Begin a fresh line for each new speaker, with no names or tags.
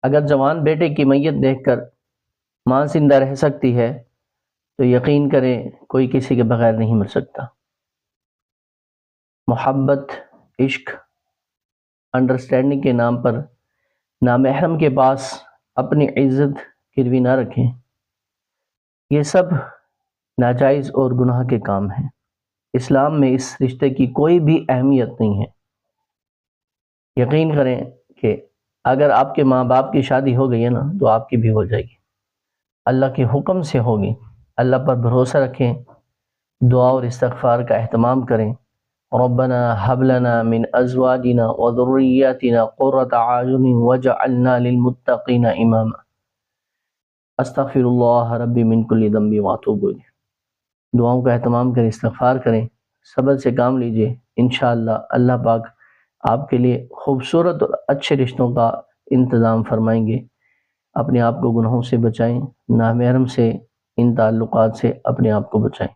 اگر جوان بیٹے کی میت دیکھ کر ماں زندہ رہ سکتی ہے تو یقین کریں کوئی کسی کے بغیر نہیں مر سکتا۔ محبت، عشق، انڈرسٹینڈنگ کے نام پر نامحرم کے پاس اپنی عزت گروی نہ رکھیں، یہ سب ناجائز اور گناہ کے کام ہیں۔ اسلام میں اس رشتے کی کوئی بھی اہمیت نہیں ہے۔ یقین کریں کہ اگر آپ کے ماں باپ کی شادی ہو گئی ہے نا تو آپ کی بھی ہو جائے گی، اللہ کے حکم سے ہوگی۔ اللہ پر بھروسہ رکھیں، دعا اور استغفار کا اہتمام کریں۔ ربنا هب لنا من ازواجنا وذرياتنا قرة اعين واجعلنا للمتقين اماما استغفر اللہ ربی من کل ذنب واتوب الیہ۔ دعاؤں کا اہتمام کریں، استغفار کریں، صبر سے کام لیجئے، انشاءاللہ اللہ پاک آپ کے لیے خوبصورت اور اچھے رشتوں کا انتظام فرمائیں گے۔ اپنے آپ کو گناہوں سے بچائیں، نامحرم سے، ان تعلقات سے اپنے آپ کو بچائیں۔